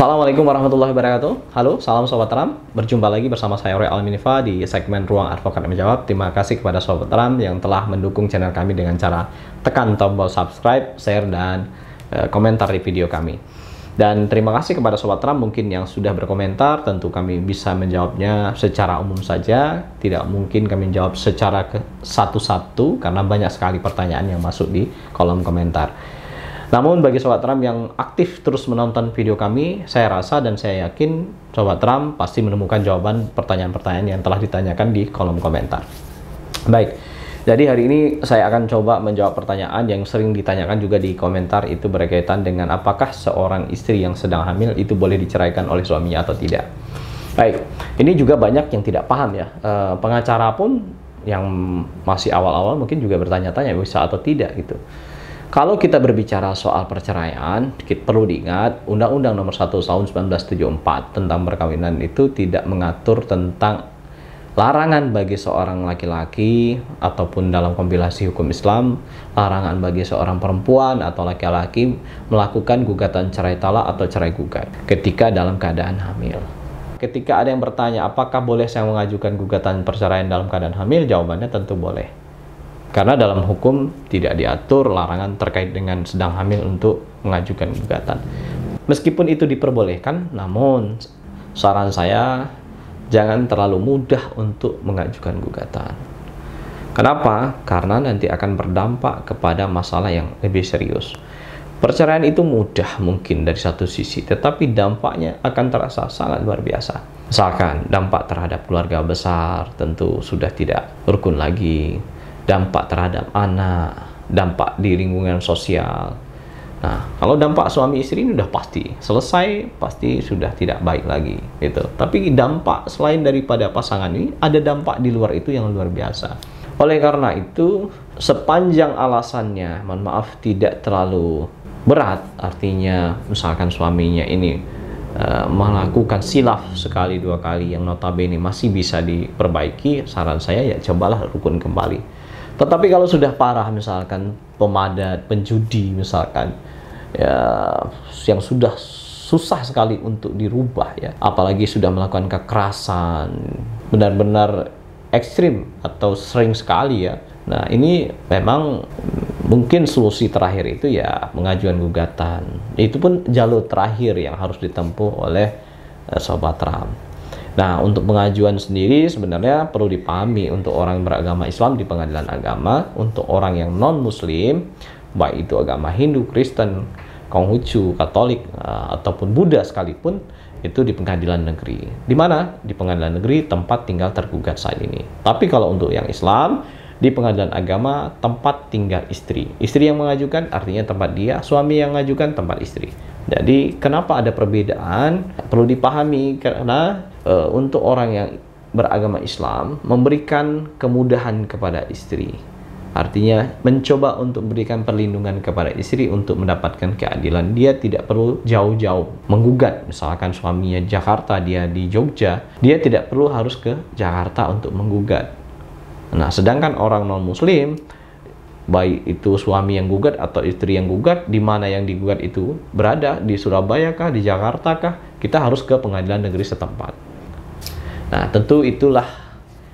Assalamualaikum warahmatullahi wabarakatuh. Halo, salam Sobat Ram. Berjumpa lagi bersama saya Roy Alminifa di segmen Ruang Advokat Menjawab. Terima kasih kepada Sobat Ram yang telah mendukung channel kami dengan cara tekan tombol subscribe, share, dan komentar di video kami. Dan terima kasih kepada Sobat Ram mungkin yang sudah berkomentar. Tentu kami bisa menjawabnya secara umum saja. Tidak mungkin kami jawab secara satu-satu karena banyak sekali pertanyaan yang masuk di kolom komentar. Namun bagi Sobat Ram yang aktif terus menonton video kami, saya rasa dan saya yakin Sobat Ram pasti menemukan jawaban pertanyaan-pertanyaan yang telah ditanyakan di kolom komentar. Baik, jadi hari ini saya akan coba menjawab pertanyaan yang sering ditanyakan juga di komentar, itu berkaitan dengan apakah seorang istri yang sedang hamil itu boleh diceraikan oleh suaminya atau tidak. Baik, ini juga banyak yang tidak paham ya. Pengacara pun yang masih awal-awal mungkin juga bertanya-tanya bisa atau tidak gitu. Kalau kita berbicara soal perceraian, kita perlu diingat Undang-Undang Nomor 1 Tahun 1974 tentang perkawinan itu tidak mengatur tentang larangan bagi seorang laki-laki ataupun dalam kompilasi hukum Islam, larangan bagi seorang perempuan atau laki-laki melakukan gugatan cerai talak atau cerai gugat ketika dalam keadaan hamil. Ketika ada yang bertanya apakah boleh saya mengajukan gugatan perceraian dalam keadaan hamil, jawabannya tentu boleh. Karena dalam hukum tidak diatur larangan terkait dengan sedang hamil untuk mengajukan gugatan. Meskipun itu diperbolehkan, namun saran saya jangan terlalu mudah untuk mengajukan gugatan. Kenapa? Karena nanti akan berdampak kepada masalah yang lebih serius. Perceraian itu mudah mungkin dari satu sisi, tetapi dampaknya akan terasa sangat luar biasa. Misalkan dampak terhadap keluarga besar tentu sudah tidak rukun lagi. Dampak terhadap anak, dampak di lingkungan sosial. Nah, kalau dampak suami istri ini udah pasti selesai, pasti sudah tidak baik lagi gitu. Tapi dampak selain daripada pasangan ini, ada dampak di luar itu yang luar biasa. Oleh karena itu, sepanjang alasannya, mohon maaf, tidak terlalu berat, artinya misalkan suaminya ini melakukan silaf sekali dua kali yang notabene masih bisa diperbaiki, saran saya ya cobalah rukun kembali. Tetapi kalau sudah parah, misalkan pemadat, penjudi misalkan, ya yang sudah susah sekali untuk dirubah ya, apalagi sudah melakukan kekerasan, benar-benar ekstrim atau sering sekali ya. Nah ini memang mungkin solusi terakhir itu ya mengajukan gugatan. Itu pun jalur terakhir yang harus ditempuh oleh Sobat Ram. Nah, untuk pengajuan sendiri sebenarnya perlu dipahami untuk orang beragama Islam di pengadilan agama, untuk orang yang non-Muslim, baik itu agama Hindu, Kristen, Konghucu, Katolik, ataupun Buddha sekalipun, itu di pengadilan negeri. Di mana? Di pengadilan negeri tempat tinggal tergugat saat ini. Tapi kalau untuk yang Islam, di pengadilan agama tempat tinggal istri. Istri yang mengajukan artinya tempat dia, suami yang mengajukan tempat istri. Jadi kenapa ada perbedaan? Perlu dipahami karena untuk orang yang beragama Islam memberikan kemudahan kepada istri. Artinya mencoba untuk memberikan perlindungan kepada istri untuk mendapatkan keadilan. Dia tidak perlu jauh-jauh menggugat. Misalkan suaminya Jakarta, dia di Jogja, dia tidak perlu harus ke Jakarta untuk menggugat. Nah, sedangkan orang non-Muslim, baik itu suami yang gugat atau istri yang gugat, di mana yang digugat itu berada, di Surabaya kah, di Jakarta kah, kita harus ke pengadilan negeri setempat. Nah, tentu itulah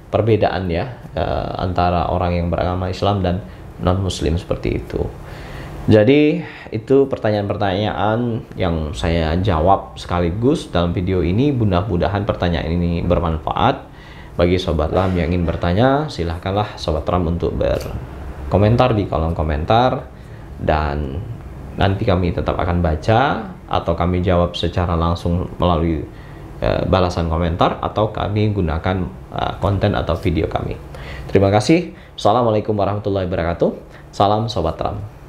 perbedaan ya antara orang yang beragama Islam dan non-Muslim seperti itu. Jadi itu pertanyaan-pertanyaan yang saya jawab sekaligus dalam video ini. Mudah-mudahan pertanyaan ini bermanfaat bagi Sobat Ram yang ingin bertanya. Silahkanlah Sobat Ram untuk berkomentar di kolom komentar, dan nanti kami tetap akan baca atau kami jawab secara langsung melalui balasan komentar, atau kami gunakan konten atau video kami. Terima kasih. Assalamualaikum warahmatullahi wabarakatuh. Salam Sobat Ram.